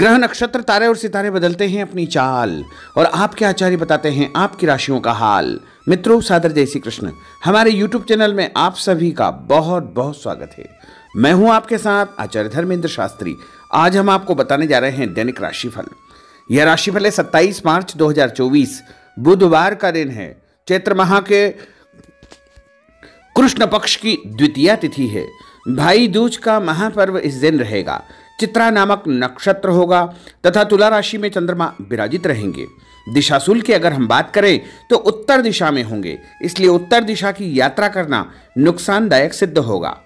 ग्रह नक्षत्र तारे और सितारे बदलते हैं अपनी चाल और आपके आचार्य बताते हैं आपकी राशियों का हाल। मित्रों, सादर जय श्री कृष्ण। हमारे YouTube चैनल में आप सभी का बहुत बहुत स्वागत है। मैं हूं आपके साथ आचार्य धर्मेंद्र शास्त्री। आज हम आपको बताने जा रहे हैं दैनिक राशिफल। यह राशिफल है 27 मार्च 2024 बुधवार का दिन है। चैत्र माह के कृष्ण पक्ष की द्वितीया तिथि है। भाई दूज का महापर्व इस दिन रहेगा। चित्रा नामक नक्षत्र होगा तथा तुला राशि में चंद्रमा विराजित रहेंगे। दिशाशूल की अगर हम बात करें तो उत्तर दिशा में होंगे, इसलिए उत्तर दिशा की यात्रा करना नुकसानदायक सिद्ध होगा।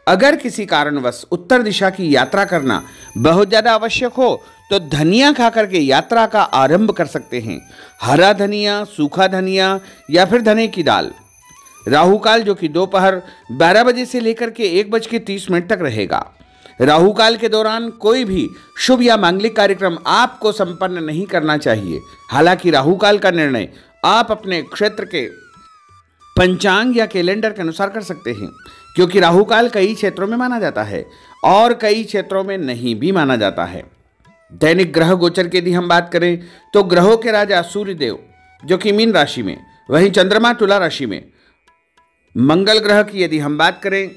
अगर किसी कारणवश उत्तर दिशा की यात्रा करना बहुत ज्यादा आवश्यक हो तो धनिया खा करके यात्रा का आरंभ कर सकते हैं। हरा धनिया, सूखा धनिया या फिर धने की दाल। राहु काल जो कि दोपहर 12 बजे से लेकर के 1:30 तक रहेगा। राहु काल के दौरान कोई भी शुभ या मांगलिक कार्यक्रम आपको संपन्न नहीं करना चाहिए। हालांकि राहु काल का निर्णय आप अपने क्षेत्र के पंचांग या कैलेंडर के अनुसार कर सकते हैं, क्योंकि राहु काल कई क्षेत्रों में माना जाता है और कई क्षेत्रों में नहीं भी माना जाता है। दैनिक ग्रह गोचर की यदि हम बात करें तो ग्रहों के राजा सूर्य देव जो कि मीन राशि में, वहीं चंद्रमा तुला राशि में, मंगल ग्रह की यदि हम बात करें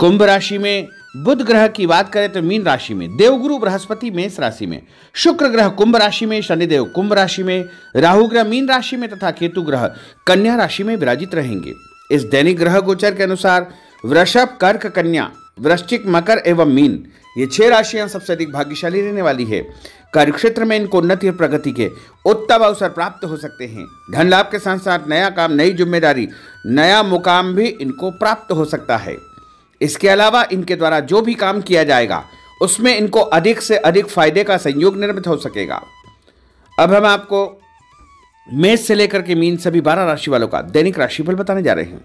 कुंभ राशि में, बुध ग्रह की बात करें तो मीन राशि में, देवगुरु बृहस्पति मेष राशि में, शुक्र ग्रह कुंभ राशि में, शनिदेव कुंभ राशि में, राहु ग्रह मीन राशि में तथा केतु ग्रह कन्या राशि में विराजित रहेंगे। इस दैनिक ग्रह गोचर के अनुसार वृषभ, कर्क, कन्या, वृश्चिक, मकर एवं मीन, ये 6 राशियां सबसे अधिक भाग्यशाली रहने वाली है। कार्य क्षेत्र में इनको उन्नति और प्रगति के उत्तम अवसर प्राप्त हो सकते हैं। धन लाभ के साथ साथ नया काम, नई जिम्मेदारी, नया मुकाम भी इनको प्राप्त हो सकता है। इसके अलावा इनके द्वारा जो भी काम किया जाएगा उसमें इनको अधिक से अधिक फायदे का संयोग निर्मित हो सकेगा। अब हम आपको मेष से लेकर के मीन सभी 12 राशि वालों का दैनिक राशिफल बताने जा रहे हैं।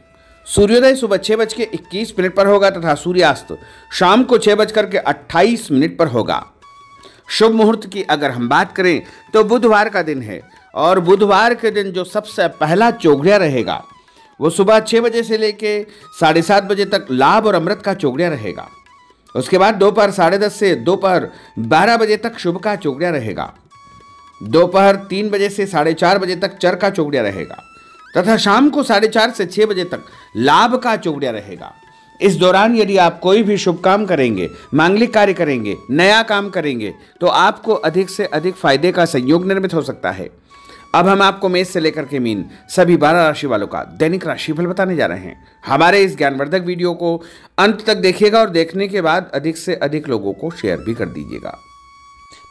सूर्योदय सुबह 6:21 पर होगा तथा सूर्यास्त शाम को 6:28 पर होगा। शुभ मुहूर्त की अगर हम बात करें तो बुधवार का दिन है और बुधवार के दिन जो सबसे पहला चौघड़िया रहेगा वो सुबह 6 बजे से लेके 7:30 बजे तक लाभ और अमृत का चौघड़िया रहेगा। उसके बाद दोपहर 10:30 से दोपहर 12 बजे तक शुभ का चौघड़िया रहेगा। दोपहर 3 बजे से 4:30 बजे तक चर का चौघड़िया रहेगा तथा शाम को 4:30 से 6 बजे तक लाभ का चौघड़िया रहेगा। इस दौरान यदि आप कोई भी शुभ काम करेंगे, मांगलिक कार्य करेंगे, नया काम करेंगे तो आपको अधिक से अधिक फायदे का संयोग निर्मित हो सकता है। अब हम आपको मेष से लेकर के मीन सभी 12 राशि वालों का दैनिक राशिफल बताने जा रहे हैं। हमारे इस ज्ञानवर्धक वीडियो को अंत तक देखिएगा और देखने के बाद अधिक से अधिक लोगों को शेयर भी कर दीजिएगा।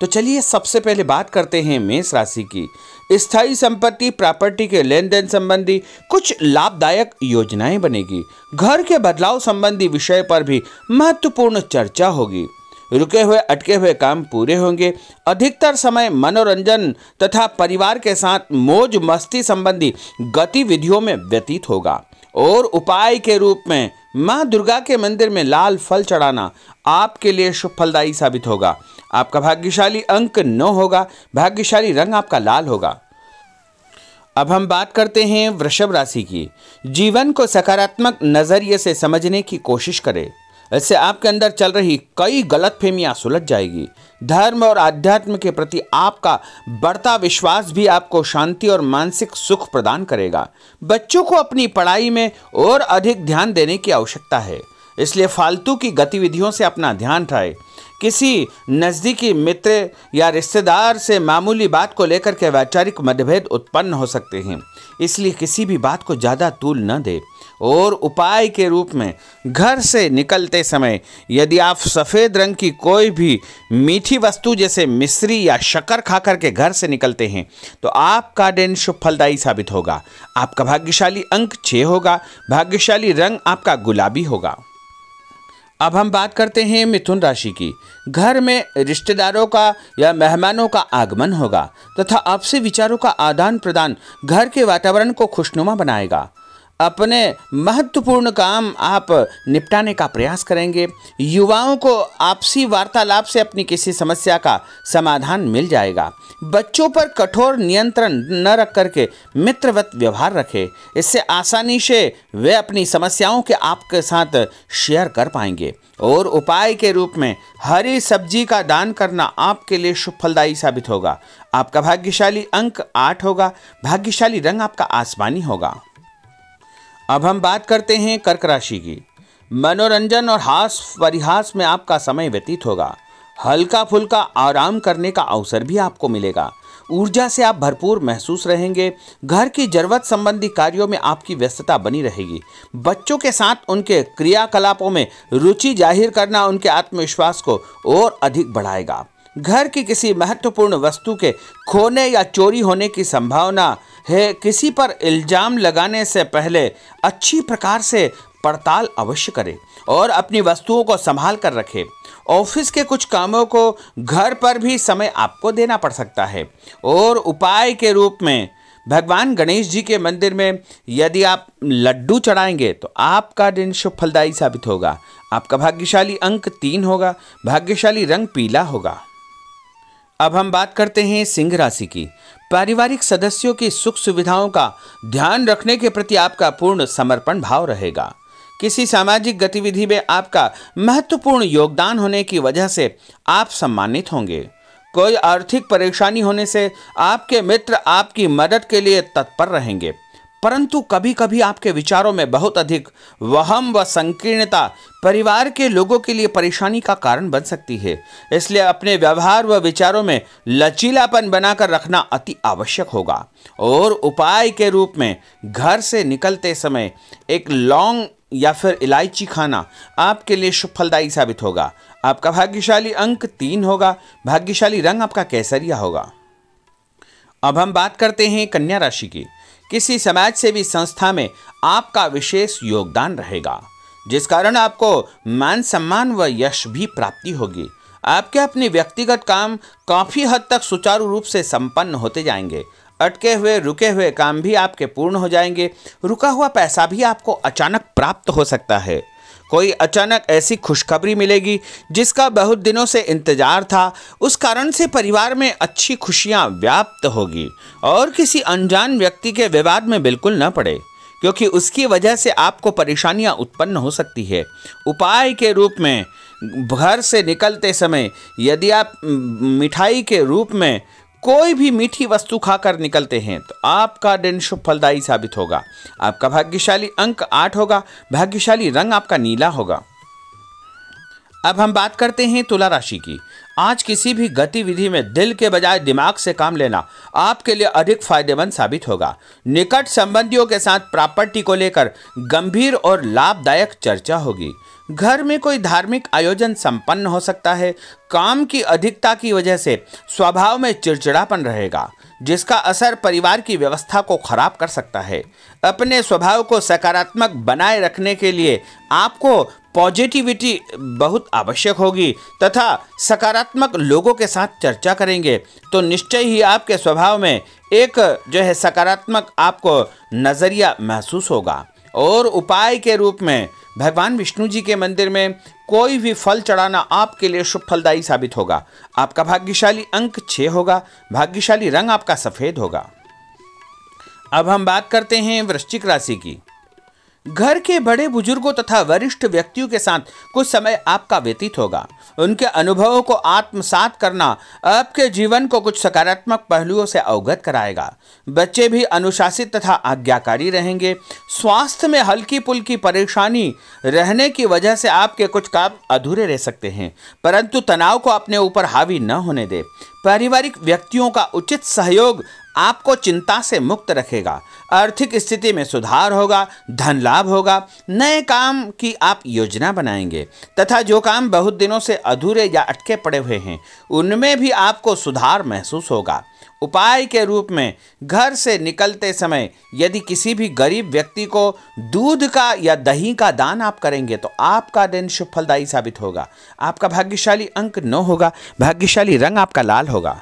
तो चलिए सबसे पहले बात करते हैं मेष राशि की। स्थायी संपत्ति, प्रॉपर्टी के लेन देन संबंधी कुछ लाभदायक योजनाएं बनेगी। घर के बदलाव संबंधी विषय पर भी महत्वपूर्ण चर्चा होगी। रुके हुए अटके हुए काम पूरे होंगे। अधिकतर समय मनोरंजन तथा परिवार के साथ मौज मस्ती संबंधी गतिविधियों में व्यतीत होगा और उपाय के रूप में मां दुर्गा के मंदिर में लाल फल चढ़ाना आपके लिए शुभ फलदायी साबित होगा। आपका भाग्यशाली अंक 9 होगा। भाग्यशाली रंग आपका लाल होगा। अब हम बात करते हैं वृषभ राशि की। जीवन को सकारात्मक नजरिए से समझने की कोशिश करें। इससे आपके अंदर चल रही कई गलतफहमियां सुलझ जाएगी। धर्म और आध्यात्म के प्रति आपका बढ़ता विश्वास भी आपको शांति और मानसिक सुख प्रदान करेगा। बच्चों को अपनी पढ़ाई में और अधिक ध्यान देने की आवश्यकता है, इसलिए फालतू की गतिविधियों से अपना ध्यान हटाएं। किसी नज़दीकी मित्र या रिश्तेदार से मामूली बात को लेकर के वैचारिक मतभेद उत्पन्न हो सकते हैं, इसलिए किसी भी बात को ज़्यादा तूल न दें। और उपाय के रूप में घर से निकलते समय यदि आप सफ़ेद रंग की कोई भी मीठी वस्तु जैसे मिश्री या शक्कर खा करके घर से निकलते हैं तो आपका दिन शुभ फलदायी साबित होगा। आपका भाग्यशाली अंक 6 होगा। भाग्यशाली रंग आपका गुलाबी होगा। अब हम बात करते हैं मिथुन राशि की। घर में रिश्तेदारों का या मेहमानों का आगमन होगा तथा आपसी विचारों का आदान प्रदान घर के वातावरण को खुशनुमा बनाएगा। अपने महत्वपूर्ण काम आप निपटाने का प्रयास करेंगे। युवाओं को आपसी वार्तालाप से अपनी किसी समस्या का समाधान मिल जाएगा। बच्चों पर कठोर नियंत्रण न रख करके मित्रवत व्यवहार रखें। इससे आसानी से वे अपनी समस्याओं के आपके साथ शेयर कर पाएंगे। और उपाय के रूप में हरी सब्जी का दान करना आपके लिए शुभ फलदायी साबित होगा। आपका भाग्यशाली अंक 8 होगा। भाग्यशाली रंग आपका आसमानी होगा। अब हम बात करते हैं कर्क राशि की। मनोरंजन और हास परिहास में आपका समय व्यतीत होगा। हल्का फुल्का आराम करने का अवसर भी आपको मिलेगा। ऊर्जा से आप भरपूर महसूस रहेंगे। घर की जरूरत संबंधी कार्यों में आपकी व्यस्तता बनी रहेगी। बच्चों के साथ उनके क्रियाकलापों में रुचि जाहिर करना उनके आत्मविश्वास को और अधिक बढ़ाएगा। घर की किसी महत्वपूर्ण वस्तु के खोने या चोरी होने की संभावना है। किसी पर इल्जाम लगाने से पहले अच्छी प्रकार से पड़ताल अवश्य करें और अपनी वस्तुओं को संभाल कर रखें। ऑफिस के कुछ कामों को घर पर भी समय आपको देना पड़ सकता है। और उपाय के रूप में भगवान गणेश जी के मंदिर में यदि आप लड्डू चढ़ाएंगे तो आपका दिन शुभ फलदायी साबित होगा। आपका भाग्यशाली अंक 3 होगा। भाग्यशाली रंग पीला होगा। अब हम बात करते हैं सिंह राशि की। पारिवारिक सदस्यों की सुख सुविधाओं का ध्यान रखने के प्रति आपका पूर्ण समर्पण भाव रहेगा। किसी सामाजिक गतिविधि में आपका महत्वपूर्ण योगदान होने की वजह से आप सम्मानित होंगे। कोई आर्थिक परेशानी होने से आपके मित्र आपकी मदद के लिए तत्पर रहेंगे, परंतु कभी कभी आपके विचारों में बहुत अधिक वहम व संकीर्णता परिवार के लोगों के लिए परेशानी का कारण बन सकती है। इसलिए अपने व्यवहार व विचारों में लचीलापन बनाकर रखना अति आवश्यक होगा। और उपाय के रूप में घर से निकलते समय एक लौंग या फिर इलायची खाना आपके लिए शुभ फलदायी साबित होगा। आपका भाग्यशाली अंक 3 होगा। भाग्यशाली रंग आपका केसरिया होगा। अब हम बात करते हैं कन्या राशि की। किसी समाज सेवी संस्था में आपका विशेष योगदान रहेगा, जिस कारण आपको मान सम्मान व यश भी प्राप्ति होगी। आपके अपने व्यक्तिगत काम काफी हद तक सुचारू रूप से संपन्न होते जाएंगे। अटके हुए रुके हुए काम भी आपके पूर्ण हो जाएंगे। रुका हुआ पैसा भी आपको अचानक प्राप्त हो सकता है। कोई अचानक ऐसी खुशखबरी मिलेगी जिसका बहुत दिनों से इंतजार था। उस कारण से परिवार में अच्छी खुशियां व्याप्त होगी। और किसी अनजान व्यक्ति के विवाद में बिल्कुल न पड़े, क्योंकि उसकी वजह से आपको परेशानियां उत्पन्न हो सकती है। उपाय के रूप में घर से निकलते समय यदि आप मिठाई के रूप में कोई भी मीठी वस्तु खाकर निकलते हैं तो आपका दिन शुभ फलदायी साबित होगा। आपका भाग्यशाली अंक 8 होगा। भाग्यशाली रंग आपका नीला होगा। अब हम बात करते हैं तुला राशि की। आज किसी भी गतिविधि में दिल के बजाय दिमाग से काम लेना आपके लिए अधिक फायदेमंद साबित होगा। निकट संबंधियों के साथ प्रॉपर्टी को लेकर गंभीर और लाभदायक चर्चा होगी। घर में कोई धार्मिक आयोजन संपन्न हो सकता है। काम की अधिकता की वजह से स्वभाव में चिड़चिड़ापन रहेगा, जिसका असर परिवार की व्यवस्था को खराब कर सकता है। अपने स्वभाव को सकारात्मक बनाए रखने के लिए आपको पॉजिटिविटी बहुत आवश्यक होगी तथा सकारात्मक लोगों के साथ चर्चा करेंगे तो निश्चय ही आपके स्वभाव में एक सकारात्मक आपको नज़रिया महसूस होगा। और उपाय के रूप में भगवान विष्णु जी के मंदिर में कोई भी फल चढ़ाना आपके लिए शुभ फलदायी साबित होगा। आपका भाग्यशाली अंक 6 होगा। भाग्यशाली रंग आपका सफेद होगा। अब हम बात करते हैं वृश्चिक राशि की। घर के बड़े बुजुर्गों तथा वरिष्ठ व्यक्तियों के साथ कुछ समय आपका व्यतीत होगा। उनके अनुभवों को आत्मसात करना आपके जीवन को कुछ सकारात्मक पहलुओं से अवगत कराएगा। बच्चे भी अनुशासित तथा आज्ञाकारी रहेंगे। स्वास्थ्य में हल्की पुल्की परेशानी रहने की वजह से आपके कुछ काम अधूरे रह सकते हैं, परंतु तनाव को अपने ऊपर हावी न होने दे। पारिवारिक व्यक्तियों का उचित सहयोग आपको चिंता से मुक्त रखेगा। आर्थिक स्थिति में सुधार होगा। धन लाभ होगा। नए काम की आप योजना बनाएंगे तथा जो काम बहुत दिनों से अधूरे या अटके पड़े हुए हैं उनमें भी आपको सुधार महसूस होगा। उपाय के रूप में घर से निकलते समय यदि किसी भी गरीब व्यक्ति को दूध का या दही का दान आप करेंगे तो आपका दिन शुभ फलदायी साबित होगा। आपका भाग्यशाली अंक 9 होगा। भाग्यशाली रंग आपका लाल होगा।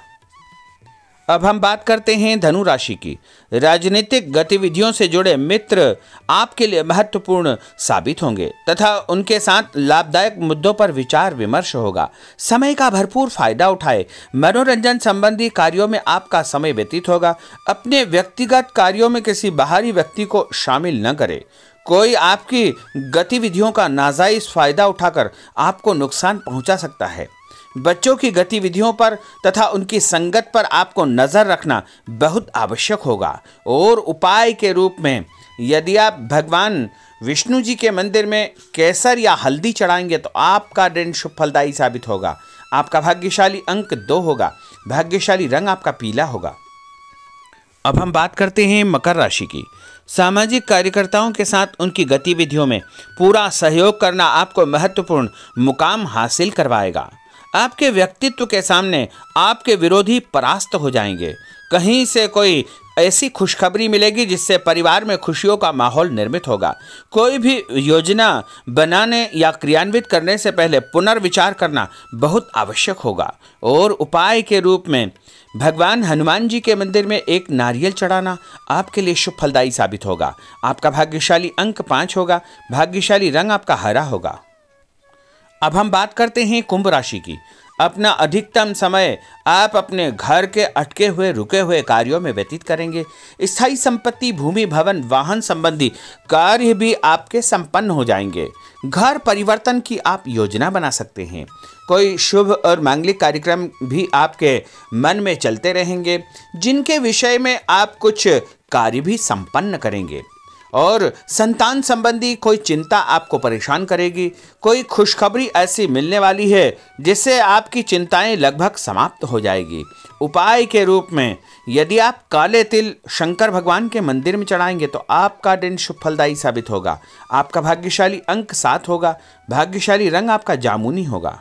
अब हम बात करते हैं धनु राशि की। राजनीतिक गतिविधियों से जुड़े मित्र आपके लिए महत्वपूर्ण साबित होंगे तथा उनके साथ लाभदायक मुद्दों पर विचार विमर्श होगा। समय का भरपूर फायदा उठाए। मनोरंजन संबंधी कार्यों में आपका समय व्यतीत होगा। अपने व्यक्तिगत कार्यों में किसी बाहरी व्यक्ति को शामिल न करें। कोई आपकी गतिविधियों का नाजायज फायदा उठाकर आपको नुकसान पहुंचा सकता है। बच्चों की गतिविधियों पर तथा उनकी संगत पर आपको नजर रखना बहुत आवश्यक होगा। और उपाय के रूप में यदि आप भगवान विष्णु जी के मंदिर में केसर या हल्दी चढ़ाएंगे तो आपका दिन शुभ फलदायी साबित होगा। आपका भाग्यशाली अंक 2 होगा। भाग्यशाली रंग आपका पीला होगा। अब हम बात करते हैं मकर राशि की। सामाजिक कार्यकर्ताओं के साथ उनकी गतिविधियों में पूरा सहयोग करना आपको महत्वपूर्ण मुकाम हासिल करवाएगा। आपके व्यक्तित्व के सामने आपके विरोधी परास्त हो जाएंगे। कहीं से कोई ऐसी खुशखबरी मिलेगी जिससे परिवार में खुशियों का माहौल निर्मित होगा। कोई भी योजना बनाने या क्रियान्वित करने से पहले पुनर्विचार करना बहुत आवश्यक होगा। और उपाय के रूप में भगवान हनुमान जी के मंदिर में एक नारियल चढ़ाना आपके लिए शुभ फलदायी साबित होगा। आपका भाग्यशाली अंक 5 होगा। भाग्यशाली रंग आपका हरा होगा। अब हम बात करते हैं कुंभ राशि की। अपना अधिकतम समय आप अपने घर के अटके हुए रुके हुए कार्यों में व्यतीत करेंगे। स्थायी संपत्ति, भूमि, भवन, वाहन संबंधी कार्य भी आपके संपन्न हो जाएंगे। घर परिवर्तन की आप योजना बना सकते हैं। कोई शुभ और मांगलिक कार्यक्रम भी आपके मन में चलते रहेंगे जिनके विषय में आप कुछ कार्य भी संपन्न करेंगे। और संतान संबंधी कोई चिंता आपको परेशान करेगी। कोई खुशखबरी ऐसी मिलने वाली है जिससे आपकी चिंताएं लगभग समाप्त हो जाएगी। उपाय के रूप में यदि आप काले तिल शंकर भगवान के मंदिर में चढ़ाएंगे तो आपका दिन शुभ फलदायी साबित होगा। आपका भाग्यशाली अंक 7 होगा। भाग्यशाली रंग आपका जामुनी होगा।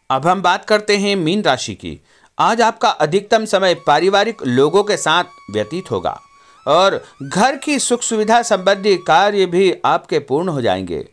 अब हम बात करते हैं मीन राशि की। आज आपका अधिकतम समय पारिवारिक लोगों के साथ व्यतीत होगा और घर की सुख सुविधा संबंधी कार्य भी आपके पूर्ण हो जाएंगे।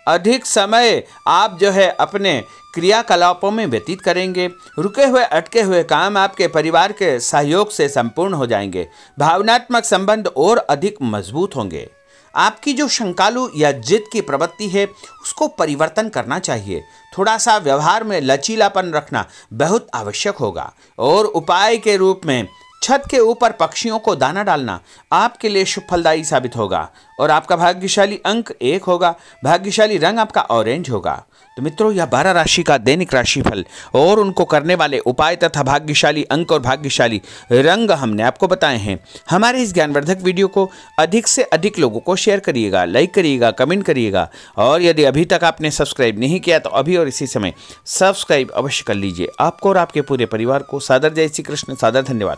अधिक समय आप अपने क्रियाकलापों में व्यतीत करेंगे। रुके हुए अटके हुए काम आपके परिवार के सहयोग से संपूर्ण हो जाएंगे। भावनात्मक संबंध और अधिक मजबूत होंगे। आपकी जो शंकालु या जिद की प्रवृत्ति है उसको परिवर्तन करना चाहिए। थोड़ा सा व्यवहार में लचीलापन रखना बहुत आवश्यक होगा। और उपाय के रूप में छत के ऊपर पक्षियों को दाना डालना आपके लिए शुभ फलदायी साबित होगा। और आपका भाग्यशाली अंक 1 होगा। भाग्यशाली रंग आपका ऑरेंज होगा। तो मित्रों, यह 12 राशि का दैनिक राशिफल और उनको करने वाले उपाय तथा भाग्यशाली अंक और भाग्यशाली रंग हमने आपको बताए हैं। हमारे इस ज्ञानवर्धक वीडियो को अधिक से अधिक लोगों को शेयर करिएगा, लाइक करिएगा, कमेंट करिएगा। और यदि अभी तक आपने सब्सक्राइब नहीं किया तो अभी और इसी समय सब्सक्राइब अवश्य कर लीजिए। आपको और आपके पूरे परिवार को सादर जय श्री कृष्ण, सादर धन्यवाद।